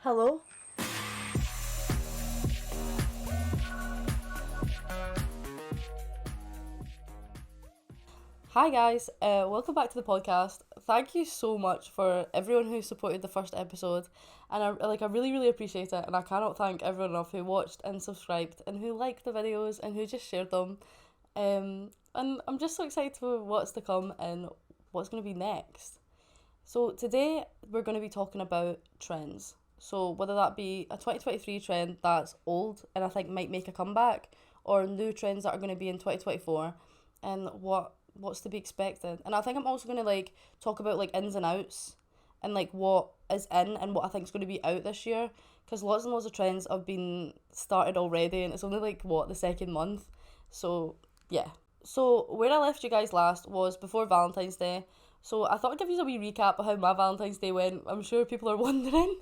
Hello. Hi guys, welcome back to the podcast. Thank you so much for everyone who supported the first episode, and I really appreciate it. And I cannot thank everyone enough who watched and subscribed and who liked the videos and who just shared them. And I'm just so excited for what's to come and what's going to be next. So today we're going to be talking about trends. So whether that be a 2023 trend that's old and I think might make a comeback, or new trends that are going to be in 2024, and what's to be expected. And I think I'm also going to talk about ins and outs, and what is in and what I think is going to be out this year, because lots and lots of trends have been started already and it's only the second month. So yeah. So where I left you guys last was before Valentine's Day. So I thought I'd give you a wee recap of how my Valentine's Day went. I'm sure people are wondering.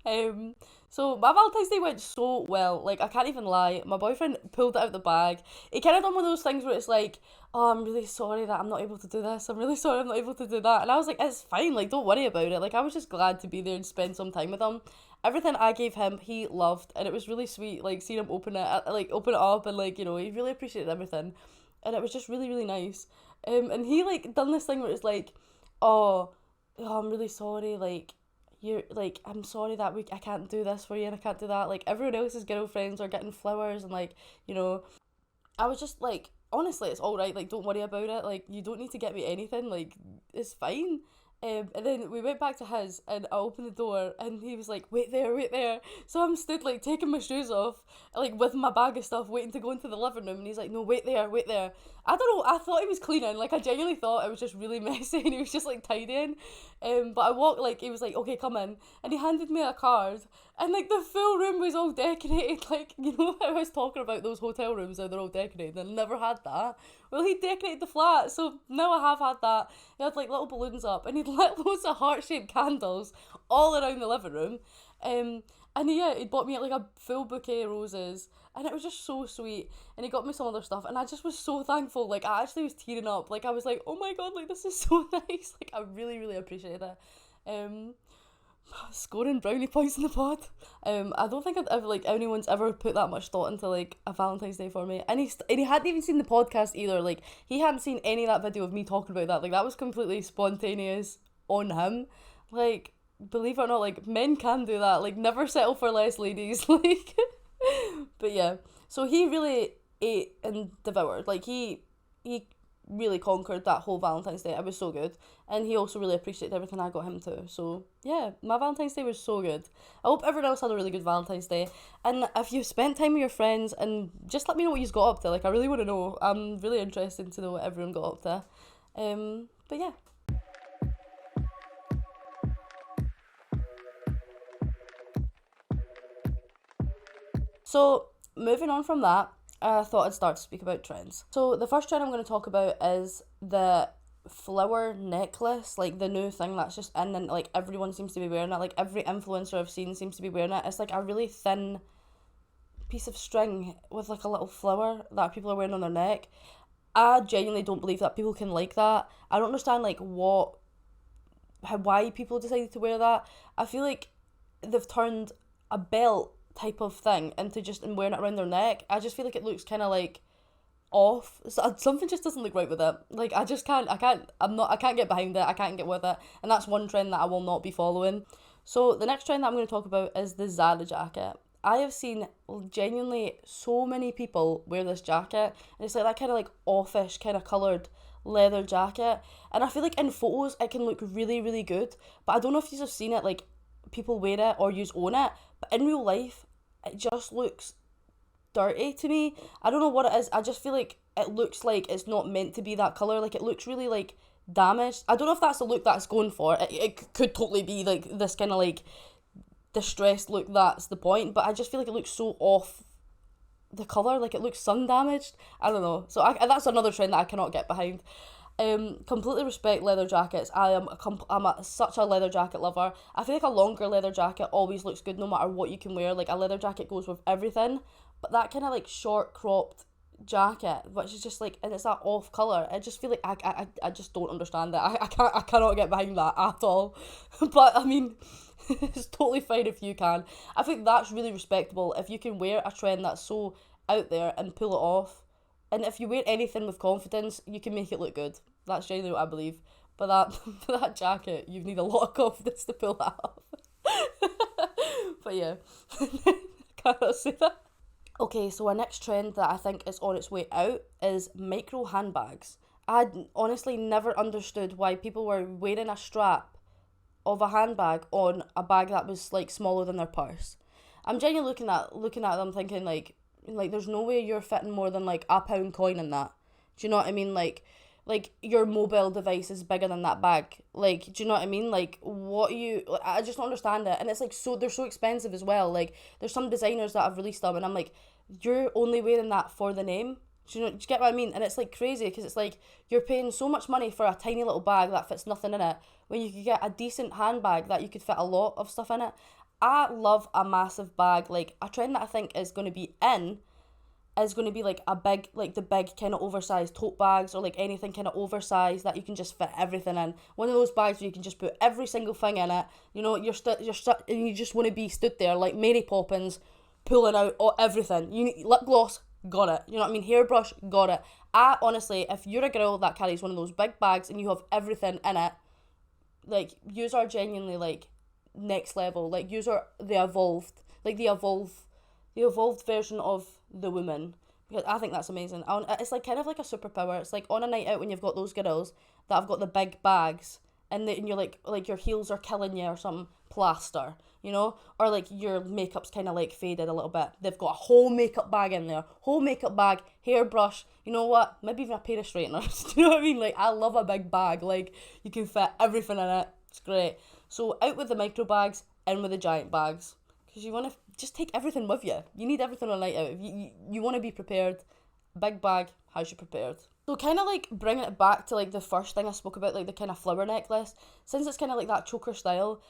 um, so my Valentine's Day went so well. Like, I can't even lie. My boyfriend pulled it out the bag. He kind of done one of those things where it's like, oh, I'm really sorry that I'm not able to do this. I'm really sorry I'm not able to do that. And I was like, it's fine. Like, don't worry about it. Like, I was just glad to be there and spend some time with him. Everything I gave him, he loved, and it was really sweet. Like, seeing him open it up, and he really appreciated everything, and it was just really nice. And he done this thing where it's like, oh, I'm really sorry. You're I'm sorry that I can't do this for you and I can't do that. Like, everyone else's girlfriends are getting flowers, and you know, I was just like, honestly, it's all right. Like, don't worry about it. Like, you don't need to get me anything. Like, it's fine. And then we went back to his, and I opened the door, and he was like, wait there, wait there. So I'm stood, taking my shoes off, with my bag of stuff, waiting to go into the living room. And he's like, no, wait there, wait there. I don't know, I thought he was cleaning. Like, I genuinely thought it was just really messy, and he was just, tidying. But I walked, he was like, okay, come in. And he handed me a card, and, the full room was all decorated. How I was talking about those hotel rooms, how they're all decorated. I never had that. Well, he decorated the flat, so now I have had that. He had, little balloons up, and he'd lit loads of heart-shaped candles all around the living room. And yeah, he bought me, a full bouquet of roses, and it was just so sweet. And he got me some other stuff, and I just was so thankful. I actually was tearing up. I was like, oh my god, this is so nice. I really appreciate it. Um, Scoring brownie points in the pod. I don't think I've ever anyone's ever put that much thought into a Valentine's Day for me, and he hadn't even seen the podcast either. He hadn't seen any of that video of me talking about that. That was completely spontaneous on him. Believe it or not, men can do that. Never settle for less, ladies. But yeah, so he really ate and devoured. He really conquered that whole Valentine's Day. It was so good. And he also really appreciated everything I got him too. So yeah, my Valentine's Day was so good. I hope everyone else had a really good Valentine's Day. And if you spent time with your friends, and just let me know what you got up to. I really want to know. I'm really interested to know what everyone got up to. But yeah. So moving on from that, I thought I'd start to speak about trends. So the first trend I'm going to talk about is the flower necklace, the new thing that's just in, and everyone seems to be wearing it. Every influencer I've seen seems to be wearing it. It's a really thin piece of string with a little flower that people are wearing on their neck. I genuinely don't believe that people can like that. I don't understand why people decided to wear that. I feel like they've turned a belt type of thing into just and wearing it around their neck. I just feel like it looks kind of off. So, something just doesn't look right with it. I can't get behind it. I can't get with it. And that's one trend that I will not be following. So the next trend that I'm going to talk about is the Zara jacket. I have seen genuinely so many people wear this jacket, and it's that kind of offish kind of coloured leather jacket. And I feel like in photos it can look really good, but I don't know if you've seen it, people wear it or use own it, but in real life it just looks dirty to me. I don't know what it is. I just feel like it looks like it's not meant to be that colour. It looks really damaged. I don't know if that's the look that it's going for. It could totally be this kind of distressed look that's the point, but I just feel like it looks so off the colour. It looks sun damaged. I don't know. So that's another trend that I cannot get behind. Completely respect leather jackets. Such a leather jacket lover. I feel like a longer leather jacket always looks good no matter what you can wear. A leather jacket goes with everything, but that kind of short cropped jacket, which is just and it's that off colour. I just feel like I just don't understand it. I cannot get behind that at all. But I mean, It's totally fine if you can. I think that's really respectable if you can wear a trend that's so out there and pull it off. And if you wear anything with confidence, you can make it look good. That's genuinely what I believe. But that for that jacket, you need a lot of confidence to pull that off. But yeah, cannot say that. Okay, so our next trend that I think is on its way out is micro handbags. I'd honestly never understood why people were wearing a strap of a handbag on a bag that was like smaller than their purse. I'm genuinely looking at them thinking like there's no way you're fitting more than like a pound coin in that. Do you know what I mean? Like your mobile device is bigger than that bag. Like, do you know what I mean? Like, I just don't understand it. And it's like, so they're so expensive as well. Like, there's some designers that have released them and I'm like, you're only wearing that for the name. Do you get what I mean? And it's like crazy because it's like you're paying so much money for a tiny little bag that fits nothing in it when you could get a decent handbag that you could fit a lot of stuff in it. I love a massive bag. Like, a trend that I think is going to be in is going to be like the big kind of oversized tote bags or like anything kind of oversized that you can just fit everything in. One of those bags where you can just put every single thing in it. You know, you're and you just want to be stood there like Mary Poppins, pulling out everything. You need lip gloss, got it. You know what I mean? Hairbrush, got it. I honestly, if you're a girl that carries one of those big bags and you have everything in it, like, yous are genuinely like next level. Like, yous are the evolved version of the woman. Because I think that's amazing. It's like kind of like a superpower. It's like on a night out when you've got those girls that have got the big bags and you're like your heels are killing you or something, plaster, you know? Or like your makeup's kind of like faded a little bit. They've got a whole makeup bag in there. Whole makeup bag, hairbrush, you know what? Maybe even a pair of straighteners. Do you know what I mean? Like, I love a big bag. Like, you can fit everything in it. It's great. So out with the micro bags, in with the giant bags. Because you want to just take everything with you. You need everything on a night out. If you want to be prepared, big bag has you prepared. So kind of like bringing it back to like the first thing I spoke about, like the kind of flower necklace. Since it's kind of like that choker style,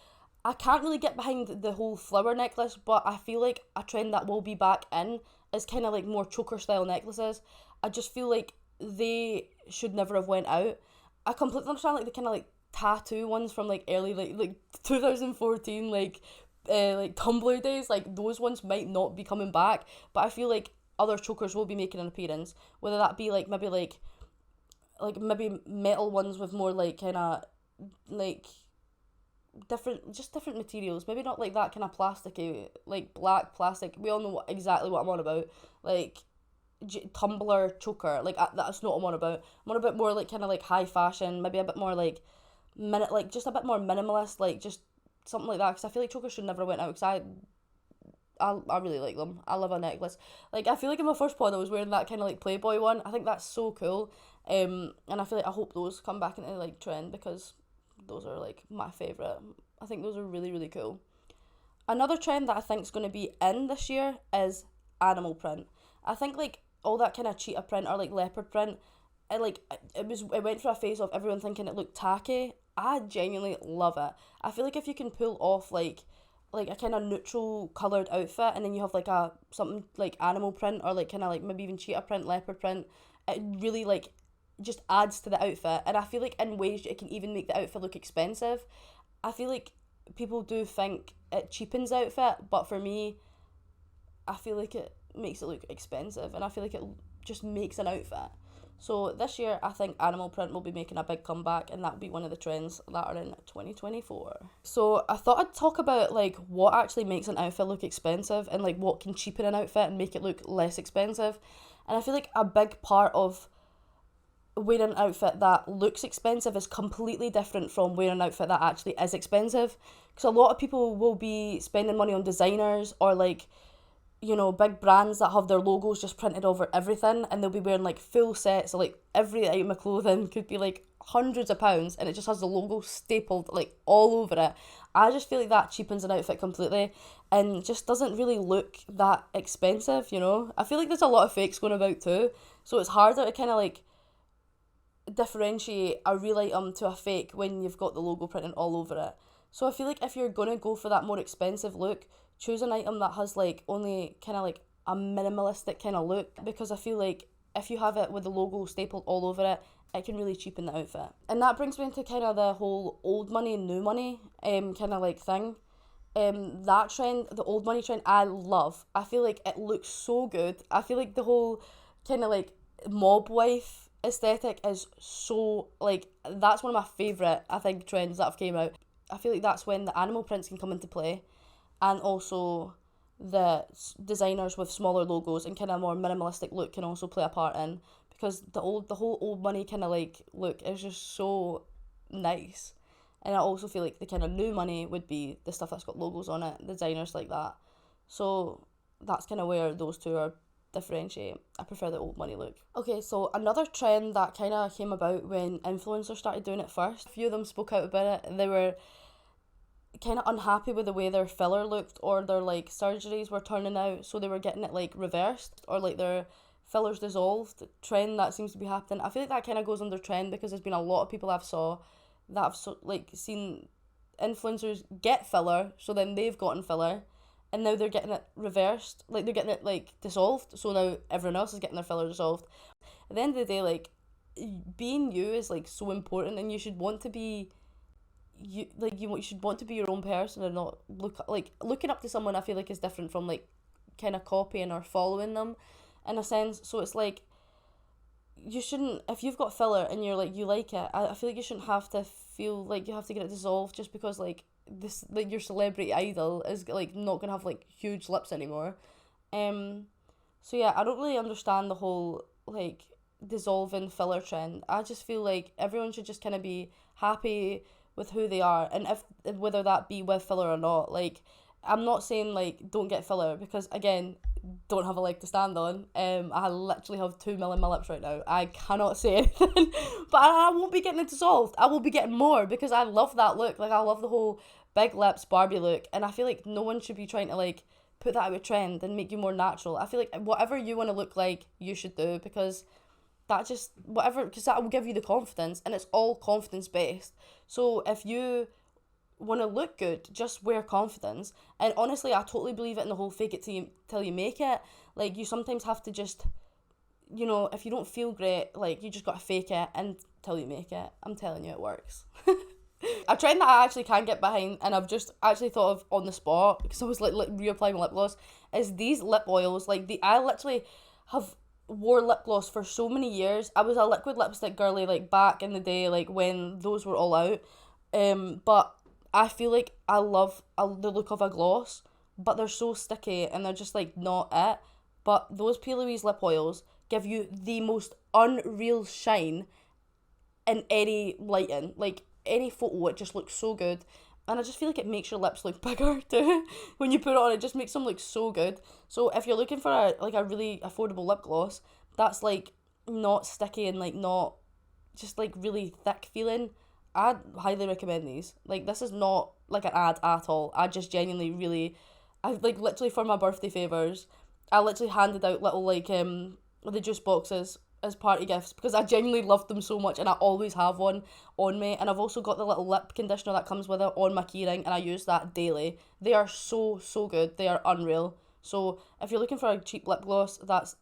I can't really get behind the whole flower necklace, but I feel like a trend that will be back in is kind of like more choker style necklaces. I just feel like they should never have went out. I completely understand like the kind of like tattoo ones from like early like 2014 like Tumblr days, like those ones might not be coming back, but I feel like other chokers will be making an appearance, whether that be like maybe metal ones with more like kind of like different materials, maybe not like that kind of plasticky, like black plastic. We all know exactly what I'm on about, like Tumblr choker, like that's not what I'm on about. I'm on about more like kind of like high fashion, maybe a bit more like just a bit more minimalist, like just something like that, because I feel like chokers should never went out, because I really like them. I love a necklace. Like, I feel like in my first pod I was wearing that kind of like Playboy one. I think that's so cool. And I feel like I hope those come back into like trend, because those are like my favourite. I think those are really, really cool. Another trend that I think is going to be in this year is animal print. I think like all that kind of cheetah print or like leopard print, it went for a phase of everyone thinking it looked tacky. I genuinely love it. I feel like if you can pull off like a kind of neutral coloured outfit, and then you have like a something like animal print or like kind of like maybe even cheetah print, leopard print, it really like just adds to the outfit. And I feel like in ways it can even make the outfit look expensive. I feel like people do think it cheapens the outfit, but for me, I feel like it makes it look expensive, and I feel like it just makes an outfit. So this year, I think animal print will be making a big comeback, and that will be one of the trends that are in 2024. So I thought I'd talk about like what actually makes an outfit look expensive, and like what can cheapen an outfit and make it look less expensive. And I feel like a big part of wearing an outfit that looks expensive is completely different from wearing an outfit that actually is expensive. Because a lot of people will be spending money on designers or like, you know, big brands that have their logos just printed over everything, and they'll be wearing like full sets, so like every item of clothing could be like hundreds of pounds, and it just has the logo stapled like all over it. I just feel like that cheapens an outfit completely and just doesn't really look that expensive, you know. I feel like there's a lot of fakes going about too, so it's harder to kind of like differentiate a real item to a fake when you've got the logo printed all over it. So I feel like if you're gonna go for that more expensive look, choose an item that has like only kind of like a minimalistic kind of look, because I feel like if you have it with the logo stapled all over it, it can really cheapen the outfit. And that brings me into kind of the whole old money, new money kind of like thing. That trend, the old money trend, I love. I feel like it looks so good. I feel like the whole kind of like mob wife aesthetic is so like that's one of my favorite I think trends that have came out. I feel like that's when the animal prints can come into play, and also the designers with smaller logos and kind of more minimalistic look can also play a part in, because the whole old money kind of like look is just so nice. And I also feel like the kind of new money would be the stuff that's got logos on it, designers like that. So that's kind of where those two are differentiate. I prefer the old money look. Okay, so another trend that kind of came about when influencers started doing it first. A few of them spoke out about it. They were kind of unhappy with the way their filler looked, or their like surgeries were turning out, so they were getting it like reversed, or like their fillers dissolved. Trend that seems to be happening. I feel like that kind of goes under trend because there's been a lot of people I've saw that have like seen influencers get filler, so then they've gotten filler, and now they're getting it reversed, like they're getting it like dissolved, so now everyone else is getting their filler dissolved. At the end of the day, like, being you is like so important, and you should want to be you, like you should want to be your own person and not looking up to someone. I feel like is different from like kind of copying or following them in a sense. So it's like, you shouldn't, if you've got filler and you're like you like it, I feel like you shouldn't have to feel like you have to get it dissolved just because like this, like, your celebrity idol is like not gonna have like huge lips anymore. So yeah, I don't really understand the whole like dissolving filler trend. I just feel like everyone should just kind of be happy with who they are, and if whether that be with filler or not. Like, I'm not saying like don't get filler, because again, don't have a leg to stand on. I literally have 2 mil in my lips right now. I cannot say anything, but I won't be getting it dissolved. I will be getting more because I love that look. Like, I love the whole big lips Barbie look, and I feel like no one should be trying to like put that out of trend and make you more natural. I feel like whatever you want to look like, you should do, because that just whatever, because that will give you the confidence, and it's all confidence based. So if you want to look good, just wear confidence. And honestly, I totally believe it in the whole fake it till you make it. Like, you sometimes have to just, if you don't feel great, like, you just gotta fake it until you make it. I'm telling you, it works. A trend that I actually can get behind, and I've just actually thought of on the spot because I was like reapplying my lip gloss, is these lip oils. Like, I literally have wore lip gloss for so many years. I was a liquid lipstick girly like back in the day, like when those were all out. But I feel like I love the look of a gloss, but they're so sticky and they're just like not it. But those P. Louise lip oils give you the most unreal shine in any lighting. Like, any photo, it just looks so good. And I just feel like it makes your lips look bigger too. When you put it on, it just makes them look so good. So if you're looking for a really affordable lip gloss that's like not sticky and like not just like really thick feeling, I'd highly recommend these. Like, this is not like an ad at all. I just genuinely really, I like literally for my birthday favours, I literally handed out little like the juice boxes as party gifts because I genuinely loved them so much, and I always have one on me. And I've also got the little lip conditioner that comes with it on my keyring, and I use that daily. They are so good. They are unreal. So if you're looking for a cheap lip gloss that's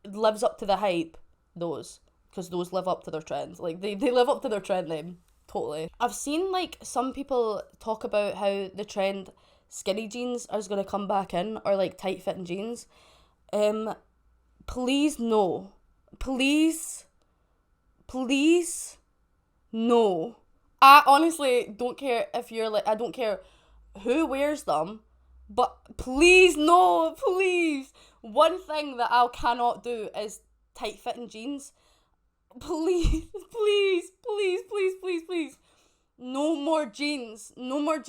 lives up to the hype, because those live up to their trend. Like, they live up to their trend name. Totally. I've seen like some people talk about how the trend skinny jeans is gonna come back in, or like tight fitting jeans. Please no. Please no. I honestly don't care if you're like, I don't care who wears them, but please no, please. One thing that I cannot do is tight fitting jeans. Please, please. No more jeans. No more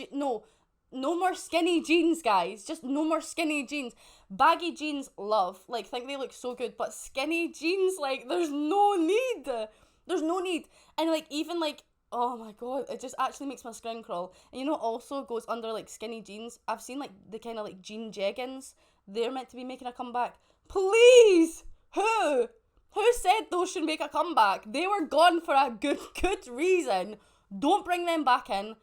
skinny jeans, guys. Just no more skinny jeans. Baggy jeans, love. Like, think they look so good, but skinny jeans, like, there's no need. There's no need. And, like, even, like, oh my god, it just actually makes my skin crawl. And also goes under, like, skinny jeans. I've seen, like, the kind of, like, jean jeggings. They're meant to be making a comeback. Please! Who said those should make a comeback? They were gone for a good reason. Don't bring them back in.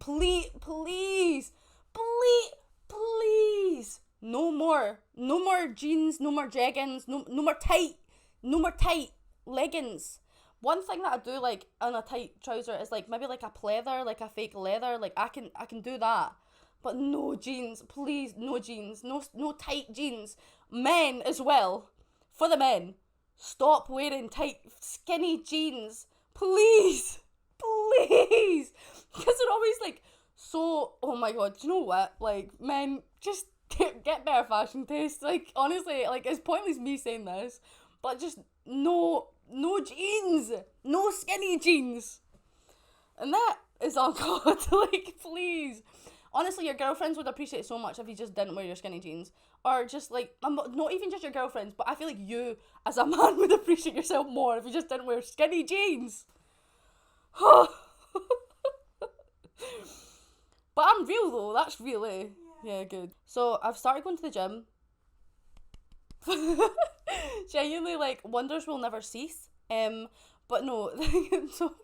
Please. No more jeans, no more jeggings, no more tight leggings. One thing that I do like on a tight trouser is like maybe like a pleather, like a fake leather. Like, I can do that. but no jeans, please, no jeans, no tight jeans. Men as well, for the men, stop wearing tight, skinny jeans, please, please, because they're always like so. Oh my god, do you know what? Like, men, just get better fashion taste. Like, honestly, like, it's pointless me saying this, but just no jeans, no skinny jeans, and that is on God. Like, please. Honestly, your girlfriends would appreciate it so much if you just didn't wear your skinny jeans. Or just, like, not even just your girlfriends, but I feel like you, as a man, would appreciate yourself more if you just didn't wear skinny jeans. But I'm real, though. That's real, eh? Yeah, good. So, I've started going to the gym. Genuinely, like, wonders will never cease. But no, so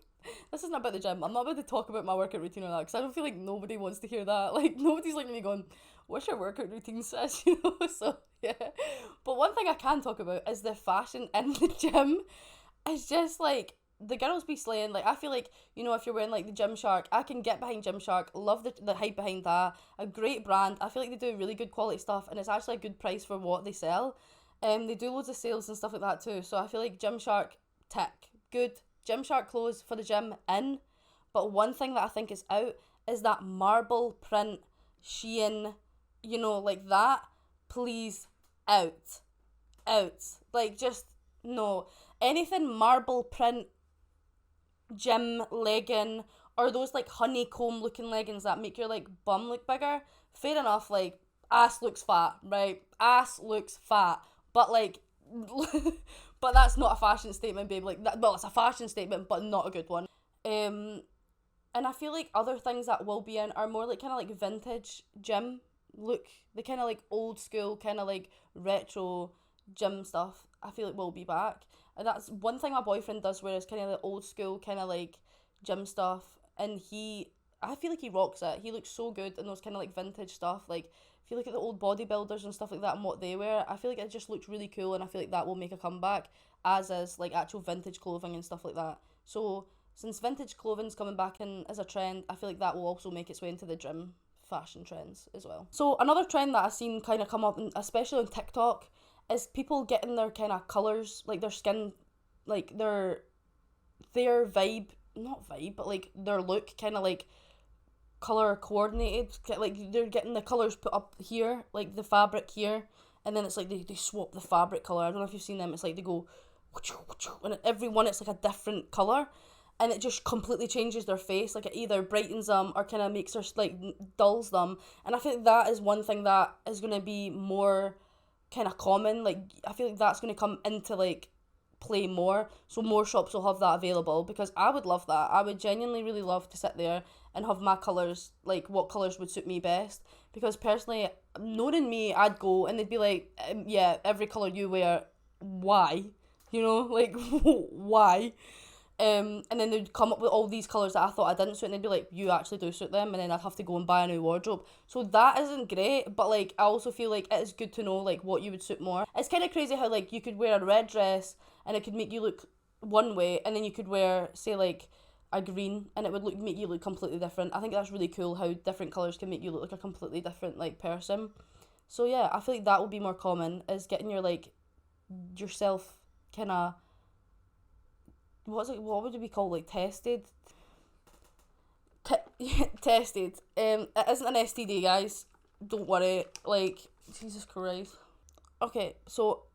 this isn't about the gym. I'm not about to talk about my workout routine or that, because I don't feel like nobody wants to hear that. Like, nobody's like me going, what's your workout routine, sis? You know, so yeah. But one thing I can talk about is the fashion in the gym. It's just like, the girls be slaying. Like, I feel like, you know, if you're wearing like the Gymshark, I can get behind Gymshark, love the hype behind that. A great brand. I feel like they do really good quality stuff, and it's actually a good price for what they sell. They do loads of sales and stuff like that too, so I feel like Gymshark, tick, good. Gymshark clothes for the gym, in. But one thing that I think is out is that marble print Shein, you know, like that. Please, out. Like, just, no. Anything marble print, gym legging, or those like honeycomb looking leggings that make your like bum look bigger, fair enough, like, ass looks fat, right? Ass looks fat. But like, but that's not a fashion statement, babe. Like, that, well, it's a fashion statement, but not a good one. And I feel like other things that will be in are more like kind of like vintage gym look, the kind of like old school, kind of like retro gym stuff. I feel like will be back, and that's one thing my boyfriend does wear is kind of the old school kind of like gym stuff, and I feel like he rocks it. He looks so good in those kind of like vintage stuff. Like, if you look at the old bodybuilders and stuff like that and what they wear, I feel like it just looks really cool, and I feel like that will make a comeback, as is like actual vintage clothing and stuff like that. So since vintage clothing's coming back in as a trend, I feel like that will also make its way into the gym fashion trends as well. So another trend that I've seen kind of come up, especially on TikTok, is people getting their kind of colours, like their skin, like their vibe, not vibe, but like their look kind of like color coordinated. Like, they're getting the colors put up here, like the fabric here, and then it's like they swap the fabric color. I don't know if you've seen them. It's like they go, and every one it's like a different color, and it just completely changes their face. Like, it either brightens them or kind of makes her like dulls them. And I think that is one thing that is going to be more kind of common. Like, I feel like that's going to come into like play more, so more shops will have that available, because I would love that. I would genuinely really love to sit there and have my colours, like what colours would suit me best, because personally, knowing me, I'd go and they'd be like, yeah, every colour you wear, why? You know, like, why? And then they'd come up with all these colours that I thought I didn't suit, and they'd be like, you actually do suit them, and then I'd have to go and buy a new wardrobe. So that isn't great, but like, I also feel like it is good to know like what you would suit more. It's kind of crazy how like you could wear a red dress and it could make you look one way, and then you could wear, say, like a green, and it would make you look completely different. I think that's really cool how different colours can make you look like a completely different like person. So yeah, I feel like that will be more common, is getting your like yourself kind of, what would it be called, like tested? Tested. It isn't an STD, guys. Don't worry. Like, Jesus Christ. Okay, so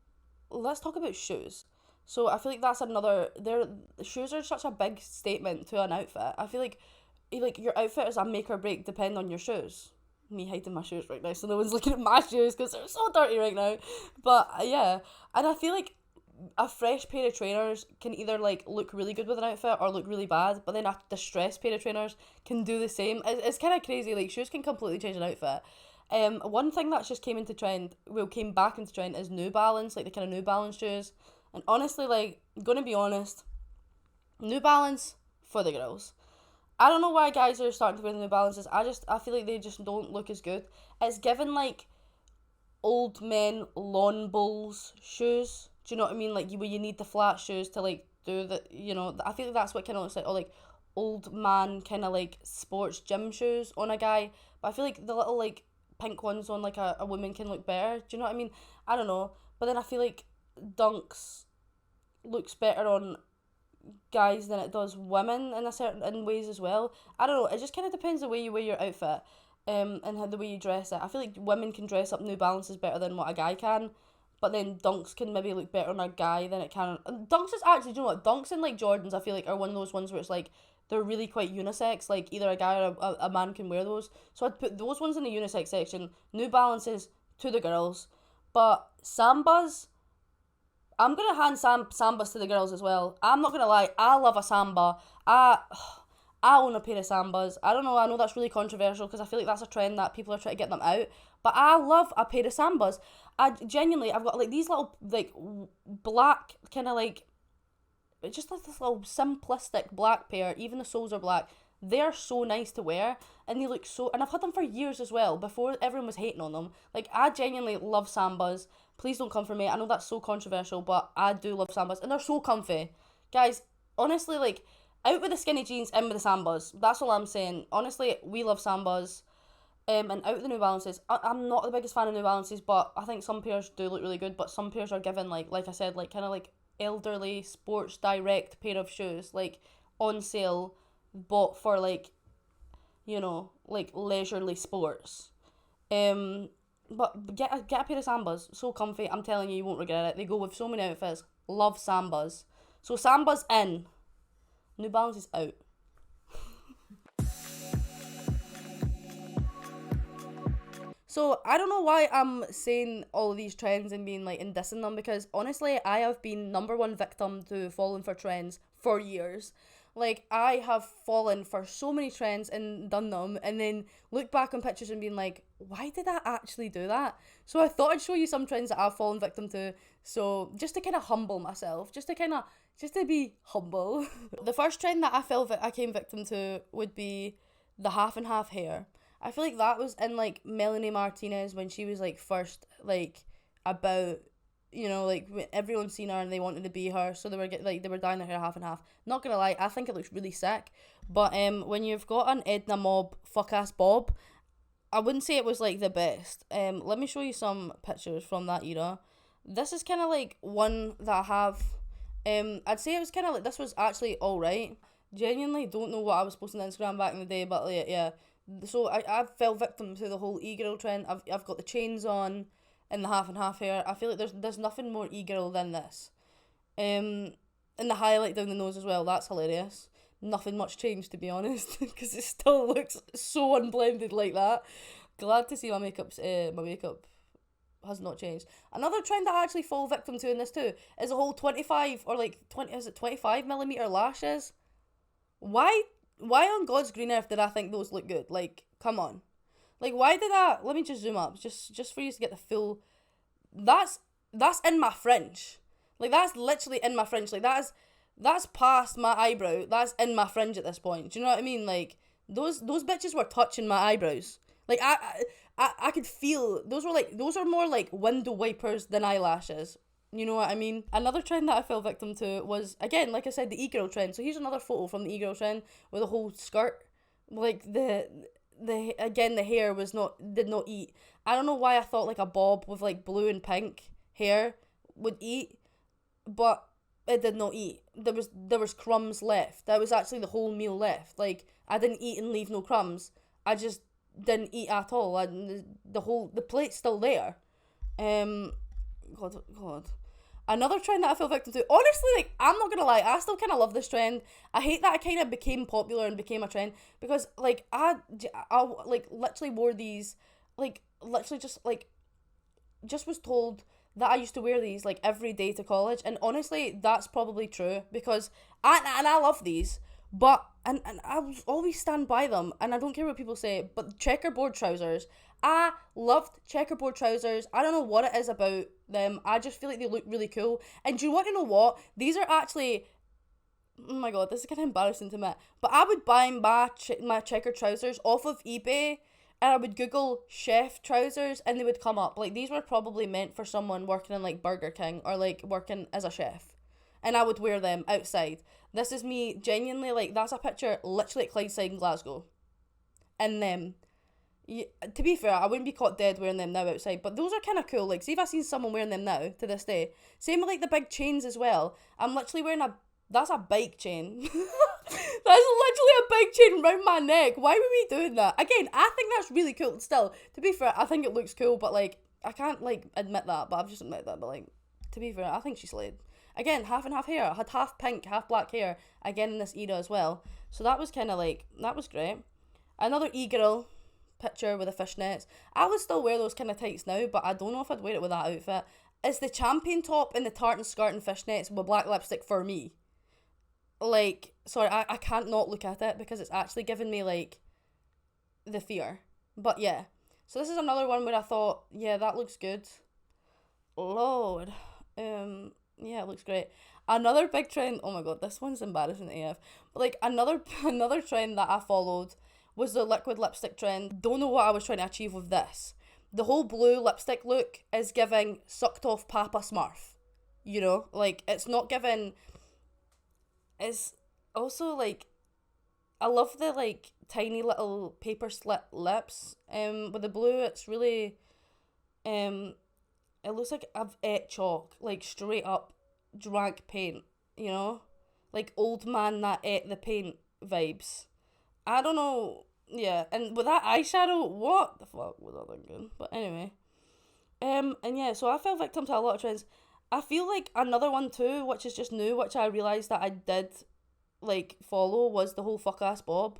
let's talk about shoes. So I feel like that's another. Shoes are such a big statement to an outfit. I feel like your outfit is a make or break depending on your shoes. Me hiding my shoes right now, so no one's looking at my shoes because they're so dirty right now. But yeah, and I feel like a fresh pair of trainers can either like look really good with an outfit or look really bad, but then a distressed pair of trainers can do the same. It's kind of crazy. Like, shoes can completely change an outfit. One thing that's just came back into trend is New Balance, like the kind of New Balance shoes. And honestly, like, I'm gonna be honest, New Balance for the girls. I don't know why guys are starting to wear the New Balances. I feel like they just don't look as good. It's given like old men lawn bowls shoes. Do you know what I mean? Like, where you need the flat shoes to like do the, you know, I feel like that's what kind of looks like. Or like old man kind of like sports gym shoes on a guy, but I feel like the little like pink ones on like a woman can look better. Do you know what I mean? I don't know. But then I feel like Dunks looks better on guys than it does women in a certain in ways as well. I don't know. It just kind of depends the way you wear your outfit, and how the way you dress it. I feel like women can dress up New Balances better than what a guy can, but then Dunks can maybe look better on a guy than it can. Dunks is actually, do you know what? Dunks and like Jordans, I feel like are one of those ones where it's like they're really quite unisex. Like either a guy or a man can wear those. So I'd put those ones in the unisex section. New Balances to the girls, but Sambas, I'm gonna hand Sambas to the girls as well. I'm not gonna lie, I love a Samba. I own a pair of Sambas. I don't know, I know that's really controversial because I feel like that's a trend that people are trying to get them out. But I love a pair of Sambas. I genuinely, I've got like these little like black kind of like, just like this little simplistic black pair. Even the soles are black. They're so nice to wear, and they look so. And I've had them for years as well. Before everyone was hating on them, like I genuinely love Sambas. Please don't come for me. I know that's so controversial, but I do love Sambas, and they're so comfy, guys. Honestly, like out with the skinny jeans, in with the Sambas. That's all I'm saying. Honestly, we love Sambas. And out with the New Balances. I'm not the biggest fan of New Balances, but I think some pairs do look really good. But some pairs are given like I said, like kind of like elderly Sports Direct pair of shoes, like on sale, bought for like, like leisurely sports. But get a pair of Sambas. So comfy. I'm telling you, you won't regret it. They go with so many outfits. Love Sambas. So Sambas in. New Balance is out. So I don't know why I'm saying all of these trends and being like and dissing them, because honestly I have been number one victim to falling for trends for years. Like I have fallen for so many trends and done them, and then look back on pictures and being like, why did I actually do that? So I thought I'd show you some trends that I've fallen victim to. So just to kind of humble myself, just to be humble. The first trend that I came victim to would be the half and half hair. I feel like that was in like Melanie Martinez when she was like first like about, like everyone's seen her and they wanted to be her, so they were dyeing their hair half and half. Not gonna lie, I think it looks really sick. But when you've got an Edna Mob fuck ass bob, I wouldn't say it was like the best. Let me show you some pictures from that era. This is kind of like one that I have. I'd say it was kind of like, this was actually alright. Genuinely don't know what I was posting on Instagram back in the day, but yeah. So I fell victim to the whole e-girl trend. I've got the chains on and the half and half hair. I feel like there's nothing more e-girl than this. And the highlight down the nose as well, that's hilarious. Nothing much changed, to be honest, because it still looks so unblended like that. Glad to see my makeup has not changed. Another trend that I actually fall victim to in this too is a whole 25 or like 20, is it 25mm lashes? Why on God's green earth did I think those look good? Like, come on. Like, why did I... Let me just zoom up. Just for you to get the full... That's in my fringe. Like, that's literally in my fringe. Like, that's past my eyebrow. That's in my fringe at this point. Do you know what I mean? Like, those bitches were touching my eyebrows. Like, I could feel... Those are more like window wipers than eyelashes. You know what I mean? Another trend that I fell victim to was, again, like I said, the e-girl trend. So here's another photo from the e-girl trend with a whole skirt. Like the hair did not eat. I don't know why I thought like a bob with like blue and pink hair would eat, but it did not eat. There was crumbs left. That was actually the whole meal left. Like I didn't eat and leave no crumbs. I just didn't eat at all. And the plate's still there. God. Another trend that I fell victim to, honestly, like, I'm not gonna lie, I still kind of love this trend. I hate that it kind of became popular and became a trend, because, like, I like, literally wore these, like, literally just was told that I used to wear these, like, every day to college, and honestly, that's probably true, because, I love these, but, and I will always stand by them, and I don't care what people say, but checkerboard trousers, I loved checkerboard trousers. I don't know what it is about them. I just feel like they look really cool. And do you want to know what? These are actually... Oh my god, this is kind of embarrassing to admit. But I would buy my checker trousers off of eBay, and I would Google chef trousers, and they would come up. Like, these were probably meant for someone working in, like, Burger King, or, like, working as a chef. And I would wear them outside. This is me genuinely, like, that's a picture literally at Clydeside in Glasgow. And them. To be fair, I wouldn't be caught dead wearing them now outside, but those are kind of cool. Like, see if I seen someone wearing them now, to this day. Same with, like, the big chains as well. I'm literally wearing that's a bike chain. That's literally a bike chain around my neck. Why were we doing that? Again, I think that's really cool. Still, to be fair, I think it looks cool, but, like, I can't, like, admit that, but I've just admitted that, but, like, to be fair, I think she slayed. Again, half and half hair. I had half pink, half black hair, again in this era as well. So that was kind of, like, that was great. Another e-girl picture with the fishnets. I would still wear those kind of tights now, but I don't know if I'd wear it with that outfit. Is the champion top and the tartan skirt and fishnets with black lipstick for me? Like, sorry, I can't not look at it because it's actually giving me, like, the fear. But yeah, so this is another one where I thought, yeah, that looks good. Lord. Yeah, it looks great. Another big trend, oh my god, this one's embarrassing AF. But, like, another trend that I followed was the liquid lipstick trend. Don't know what I was trying to achieve with this. The whole blue lipstick look is giving sucked off Papa Smurf. You know, like, it's not giving... It's also, like, I love the, like, tiny little paper slit lips. With the blue, it's really... It looks like I've ate chalk. Like, straight up drank paint, you know? Like, old man that ate the paint vibes. I don't know, yeah, and with that eyeshadow, what the fuck was I thinking? But anyway, and yeah, so I fell victim to a lot of trends. I feel like another one too, which is just new, which I realised that I did, like, follow, was the whole fuck ass bob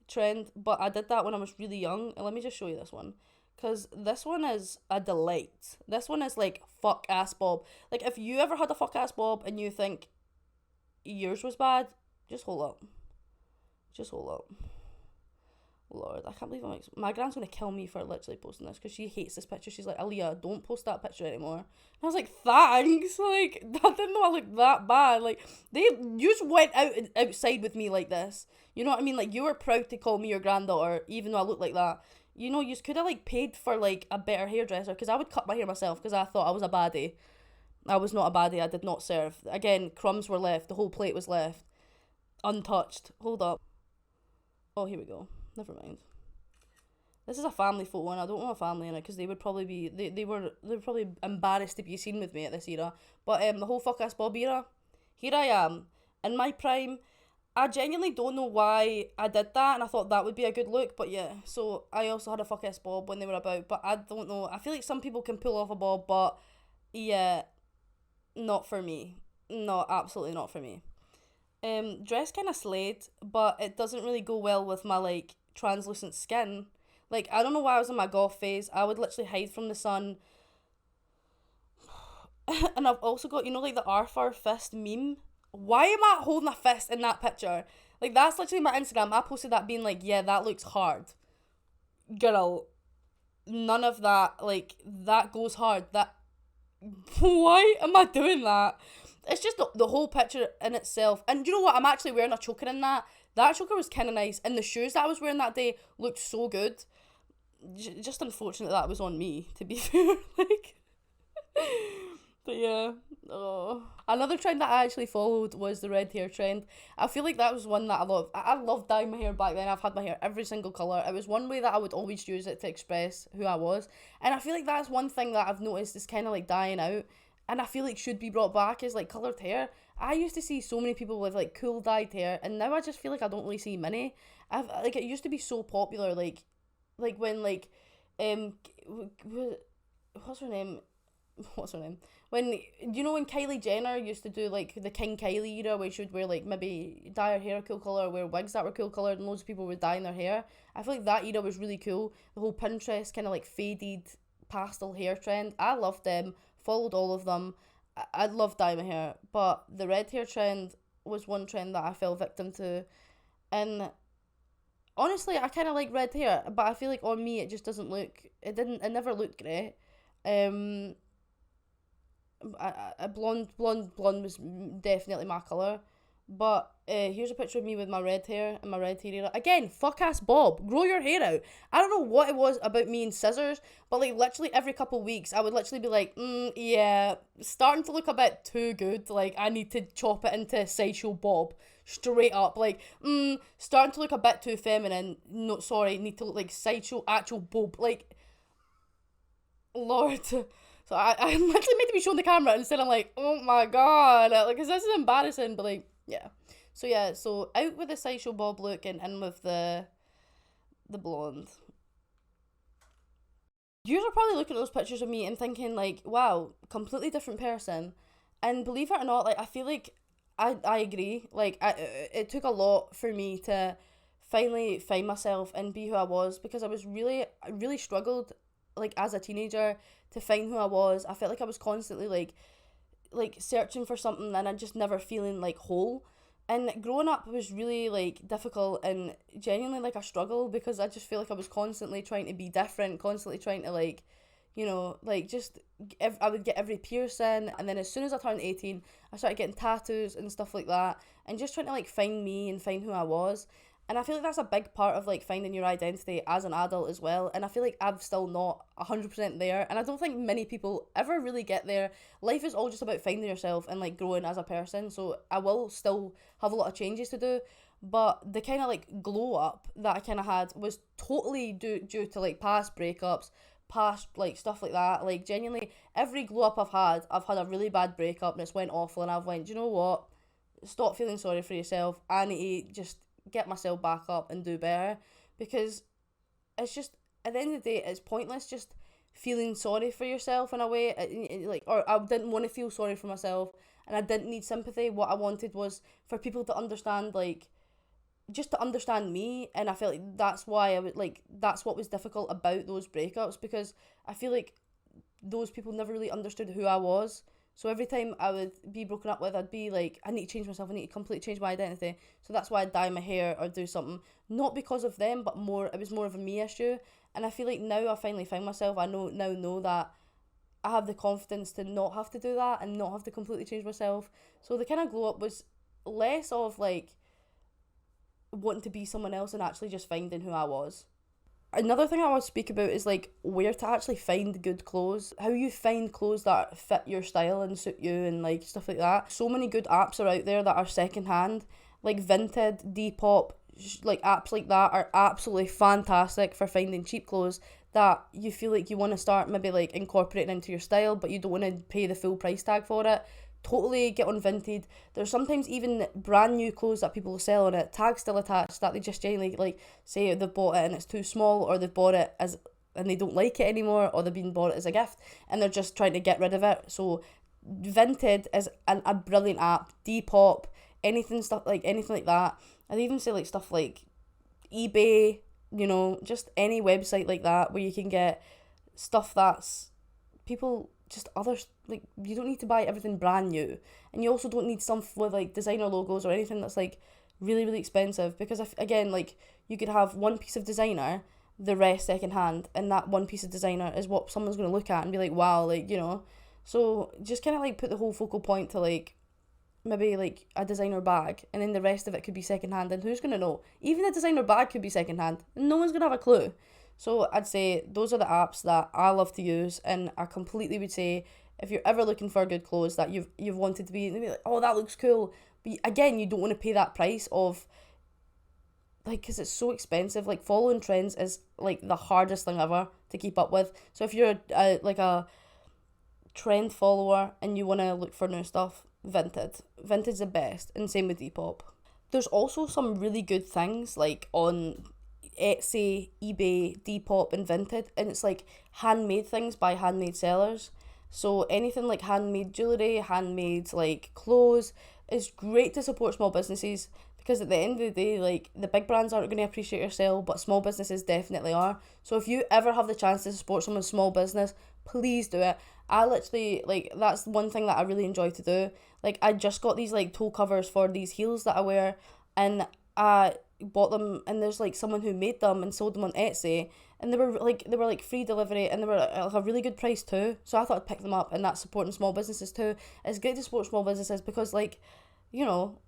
trend, but I did that when I was really young, and let me just show you this one, because this one is a delight. This one is, like, fuck ass bob. Like, if you ever had a fuck ass bob and you think yours was bad, just hold up. Just hold up. Lord, I can't believe my grand's gonna kill me for literally posting this because she hates this picture. She's like, Aleah, don't post that picture anymore. And I was like, thanks. Like, I didn't know I looked that bad. Like, you just went outside with me like this. You know what I mean? Like, you were proud to call me your granddaughter, even though I look like that. You know, you could have, like, paid for, like, a better hairdresser, because I would cut my hair myself because I thought I was a baddie. I was not a baddie. I did not serve. Again, crumbs were left. The whole plate was left untouched. Hold up. Oh, here we go. Never mind. This is a family photo, and I don't want a family in it because they would probably be they were probably embarrassed to be seen with me at this era. But the whole fuck ass bob era, here I am in my prime. I genuinely don't know why I did that, and I thought that would be a good look. But yeah, so I also had a fuck ass bob when they were about, but I don't know. I feel like some people can pull off a bob, but yeah, not for me. No, absolutely not for me. Dress kind of slayed, but it doesn't really go well with my, like, translucent skin. Like, I don't know why I was in my goth phase. I would literally hide from the sun. And I've also got, you know, like, the Arthur fist meme. Why am I holding a fist in that picture? Like, that's literally my Instagram. I posted that being like, yeah, that looks hard. Girl, none of that. Like, that goes hard. That... Why am I doing that? It's just the whole picture in itself. And you know what? I'm actually wearing a choker in that. That choker was kind of nice. And the shoes that I was wearing that day looked so good. Just unfortunate that was on me, to be fair. Like, but yeah. Oh. Another trend that I actually followed was the red hair trend. I feel like that was one that I loved. I loved dyeing my hair back then. I've had my hair every single colour. It was one way that I would always use it to express who I was. And I feel like that's one thing that I've noticed is kind of like dying out. And I feel like should be brought back is, like, coloured hair. I used to see so many people with, like, cool dyed hair, and now I just feel like I don't really see many. Like, it used to be so popular, like when, like, what's her name? When, you know, when Kylie Jenner used to do, like, the King Kylie era, where she would wear, like, maybe dye her hair a cool colour, or wear wigs that were cool coloured, and loads of people were dyeing their hair. I feel like that era was really cool. The whole Pinterest kind of, like, faded pastel hair trend. I loved them. Followed all of them. I love dye my hair, but the red hair trend was one trend that I fell victim to, and honestly, I kind of like red hair, but I feel like on me it just doesn't look. It never looked great. Blonde was definitely my colour. But here's a picture of me with my red hair and my red hair era. Again, fuck ass Bob, grow your hair out. I don't know what it was about me and scissors, but like literally every couple of weeks I would literally be like, yeah, starting to look a bit too good. Like I need to chop it into sideshow Bob. Straight up, like, starting to look a bit too feminine. No, sorry, need to look like sideshow actual Bob. Like, Lord. So I'm literally meant to be showing the camera instead I'm like, oh my god, like, cause this is embarrassing, but like, yeah. So yeah, so out with the sideshow Bob look and in with the blonde. You are probably looking at those pictures of me and thinking like, wow, completely different person. And believe it or not, like I feel like I agree. Like it took a lot for me to finally find myself and be who I was because I really struggled like as a teenager to find who I was. I felt like I was constantly like searching for something and I just never feeling like whole. And growing up was really like difficult and genuinely like a struggle because I just feel like I was constantly trying to be different, constantly trying to like, like just I would get every piercing, and then as soon as I turned 18, I started getting tattoos and stuff like that, and just trying to like find me and find who I was. And I feel like that's a big part of like finding your identity as an adult as well. And I feel like I'm still not 100% there. And I don't think many people ever really get there. Life is all just about finding yourself and like growing as a person. So I will still have a lot of changes to do. But the kind of like glow up that I kind of had was totally due to like past breakups, past like stuff like that. Like genuinely, every glow up I've had a really bad breakup and it's went awful. And I've went, do you know what? Stop feeling sorry for yourself. I need to just get myself back up and do better because it's just at the end of the day it's pointless just feeling sorry for yourself in a way, like, or I didn't want to feel sorry for myself and I didn't need sympathy. What I wanted was for people to understand, like, just to understand me. And I felt like that's why I would like that's what was difficult about those breakups because I feel like those people never really understood who I was. So every time I would be broken up with, I'd be like, I need to change myself. I need to completely change my identity. So that's why I'd dye my hair or do something. Not because of them, but it was more of a me issue. And I feel like now I finally found myself. I know that I have the confidence to not have to do that and not have to completely change myself. So the kind of glow up was less of like wanting to be someone else and actually just finding who I was. Another thing I want to speak about is like where to actually find good clothes, how you find clothes that fit your style and suit you and like stuff like that. So many good apps are out there that are secondhand, like Vinted, Depop, like apps like that are absolutely fantastic for finding cheap clothes that you feel like you want to start maybe like incorporating into your style, but you don't want to pay the full price tag for it. Totally get on Vinted. There's sometimes even brand new clothes that people sell on it, tags still attached, that they just genuinely like say they've bought it and it's too small, or they've bought it as and they don't like it anymore, or they've been bought it as a gift and they're just trying to get rid of it. So Vinted is a brilliant app. Depop, anything like that. I'd even say like stuff like eBay, just any website like that where you can get stuff that's people just others like you don't need to buy everything brand new, and you also don't need stuff with like designer logos or anything that's like really really expensive, because if again like you could have one piece of designer, the rest second hand, and that one piece of designer is what someone's going to look at and be like wow, like so just kind of like put the whole focal point to like maybe like a designer bag, and then the rest of it could be second hand, and who's going to know? Even a designer bag could be second hand and no one's going to have a clue. So I'd say those are the apps that I love to use, and I completely would say if you're ever looking for good clothes that you've wanted to be like, oh that looks cool, but again you don't want to pay that price of like, because it's so expensive. Like following trends is like the hardest thing ever to keep up with. So if you're like a trend follower and you want to look for new stuff, Vinted's the best, and same with Depop. There's also some really good things like on Etsy, eBay, Depop and Vinted, and it's like handmade things by handmade sellers. So anything like handmade jewellery, handmade like clothes is great to support small businesses, because at the end of the day, like the big brands aren't going to appreciate your sale, but small businesses definitely are. So if you ever have the chance to support someone's small business, please do it. I literally like that's one thing that I really enjoy to do. Like I just got these like toe covers for these heels that I wear, and I bought them, and there's like someone who made them and sold them on Etsy, and they were free delivery, and they were like a really good price too. So I thought I'd pick them up, and that's supporting small businesses too. It's great to support small businesses because like, you know,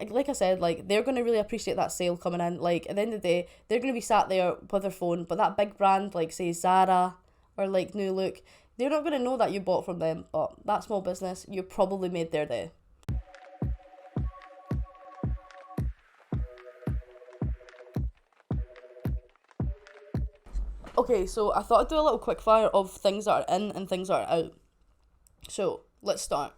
like I said, like, they're going to really appreciate that sale coming in. Like, at the end of the day, they're going to be sat there with their phone, but that big brand, like, say, Zara or, like, New Look, they're not going to know that you bought from them, but that small business, you probably made their day. Okay, so I thought I'd do a little quickfire of things that are in and things that are out. So, let's start.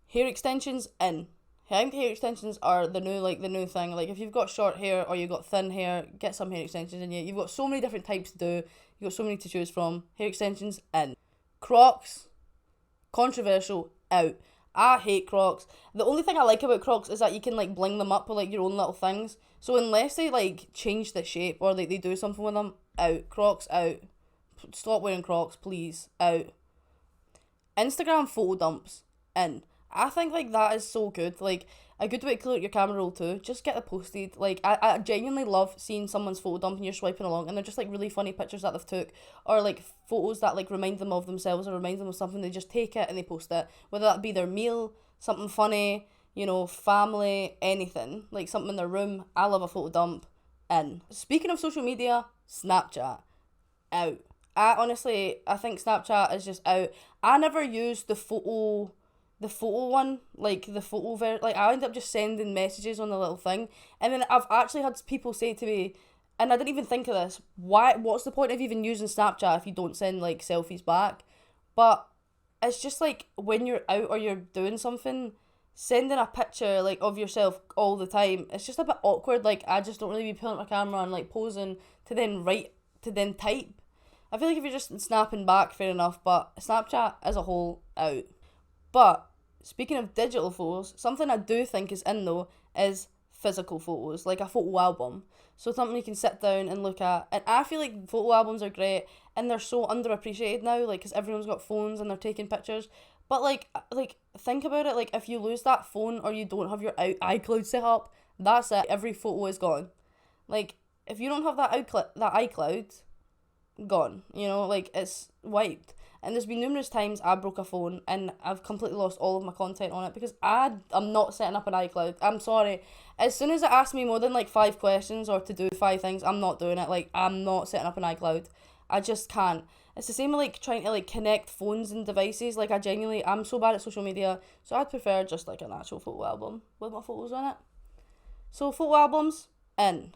Hair extensions, in. I think hair extensions are the new thing. Like, if you've got short hair or you've got thin hair, get some hair extensions in you. You've got so many different types to do. You've got so many to choose from. Hair extensions, in. Crocs, controversial, out. I hate Crocs. The only thing I like about Crocs is that you can, like, bling them up with, like, your own little things. So unless they, like, change the shape or, like, they do something with them, out. Crocs, out. Stop wearing Crocs, please. Out. Instagram photo dumps, in. I think, like, that is so good. Like, a good way to clear out your camera roll too. Just get it posted. Like, I genuinely love seeing someone's photo dump and you're swiping along and they're just, like, really funny pictures that they've took, or, like, photos that, like, remind them of themselves or remind them of something. They just take it and they post it. Whether that be their meal, something funny, you know, family, anything. Like, something in their room. I love a photo dump. In. Speaking of social media, Snapchat. Out. I think Snapchat is just out. I never used the photo one, like the like, I end up just sending messages on the little thing, and then I've actually had people say to me, and I didn't even think of this, what's the point of even using Snapchat if you don't send, like, selfies back? But it's just, like, when you're out or you're doing something, sending a picture, like, of yourself all the time, it's just a bit awkward. Like, I just don't really be pulling up my camera and, like, posing to then type. I feel like if you're just snapping back, fair enough, but Snapchat as a whole, out. But speaking of digital photos, something I do think is in, though, is physical photos, like a photo album. So something you can sit down and look at. And I feel like photo albums are great, and they're so underappreciated now, like, because everyone's got phones and they're taking pictures. But, like, think about it, like, if you lose that phone or you don't have your iCloud set up, that's it. Every photo is gone. Like, if you don't have that iCloud, gone, you know, like, it's wiped. And there's been numerous times I broke a phone and I've completely lost all of my content on it because I'm not setting up an iCloud. I'm sorry. As soon as it asks me more than, like, 5 questions or to do 5 things, I'm not doing it. Like, I'm not setting up an iCloud. I just can't. It's the same with, like, trying to, like, connect phones and devices. Like, I'm so bad at social media, so I'd prefer just, like, an actual photo album with my photos on it. So, photo albums, in.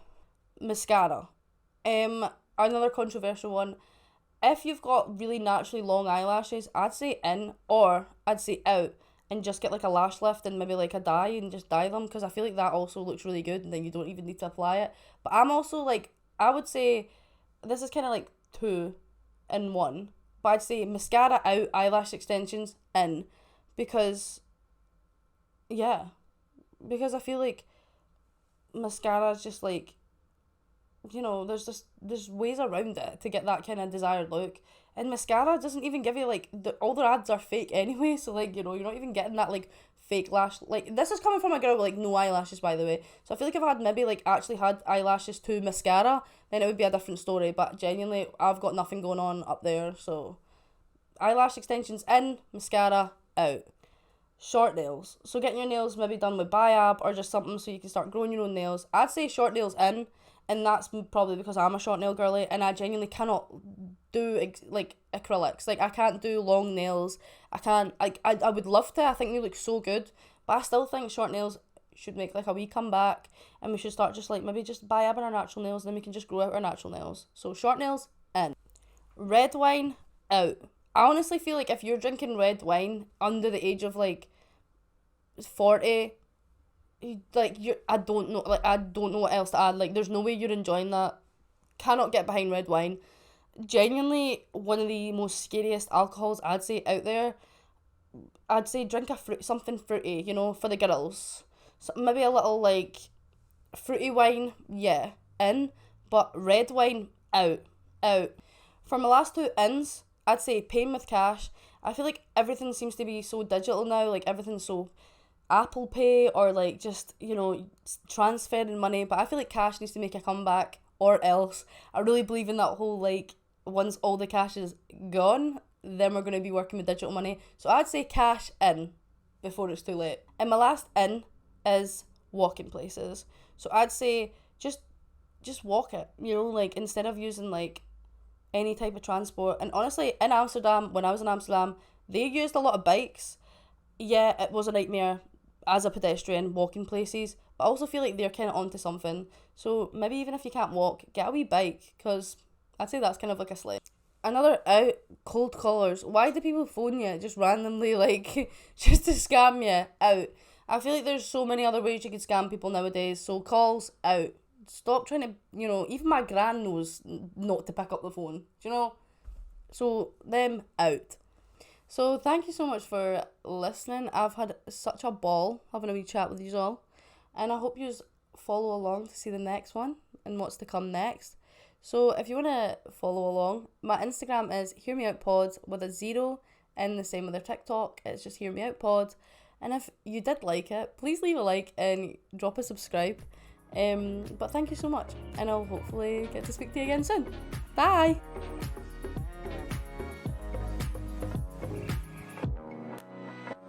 Mascara. Another controversial one. If you've got really naturally long eyelashes, I'd say in, or I'd say out, and just get, like, a lash lift and maybe, like, a dye and just dye them, because I feel like that also looks really good and then you don't even need to apply it. But I'm also, like, I would say this is kind of like 2 in 1, but I'd say mascara out, eyelash extensions in, because I feel like mascara is just, like, you know, there's ways around it to get that kind of desired look. And mascara doesn't even give you, like, all their ads are fake anyway, so, like, you know, you're not even getting that, like, fake lash. Like, this is coming from a girl with, like, no eyelashes, by the way. So I feel like if I had maybe, like, actually had eyelashes to mascara, then it would be a different story. But genuinely, I've got nothing going on up there, so eyelash extensions in, mascara out. Short nails. So getting your nails maybe done with biab or just something so you can start growing your own nails. I'd say short nails in, and that's probably because I'm a short nail girly and I genuinely cannot do, like, acrylics. Like, I can't do long nails. I would love to. I think they look so good, but I still think short nails should make, like, a wee comeback, and we should start just, like, maybe just biabbing our natural nails, and then we can just grow out our natural nails. So short nails in. Red wine out. I honestly feel like if you're drinking red wine under the age of, like, 40, like, I don't know what else to add. Like, there's no way you're enjoying that. Cannot get behind red wine. Genuinely one of the most scariest alcohols I'd say out there. I'd say drink something fruity, you know, for the girls. So maybe a little, like, fruity wine, yeah, in, but red wine out. For my last 2 ins, I'd say paying with cash. I feel like everything seems to be so digital now, like, everything's so Apple Pay or, like, just, you know, transferring money, but I feel like cash needs to make a comeback, or else I really believe in that whole, like, once all the cash is gone, then we're going to be working with digital money. So I'd say cash in before it's too late. And my last in is walking places. So I'd say just walk it, you know, like instead of using like any type of transport. And honestly, in Amsterdam, when I was in Amsterdam, they used a lot of bikes. Yeah, it was a nightmare as a pedestrian walking places, but I also feel like they're kind of onto something. So maybe even if you can't walk, get a wee bike, because I'd say that's kind of like a sled. Another out, cold callers. Why do people phone you just randomly, like, just to scam you? Out. I feel like there's so many other ways you could scam people nowadays, so calls out. Stop trying to, you know, even my gran knows not to pick up the phone, do you know? So, them out. So, thank you so much for listening. I've had such a ball having a wee chat with you all, and I hope you follow along to see the next one and what's to come next. So if you want to follow along, my Instagram is Hear Me Out Pod with a 0, and the same with their TikTok. It's just Hear Me Out Pod. And if you did like it, please leave a like and drop a subscribe. But thank you so much, and I'll hopefully get to speak to you again soon. Bye!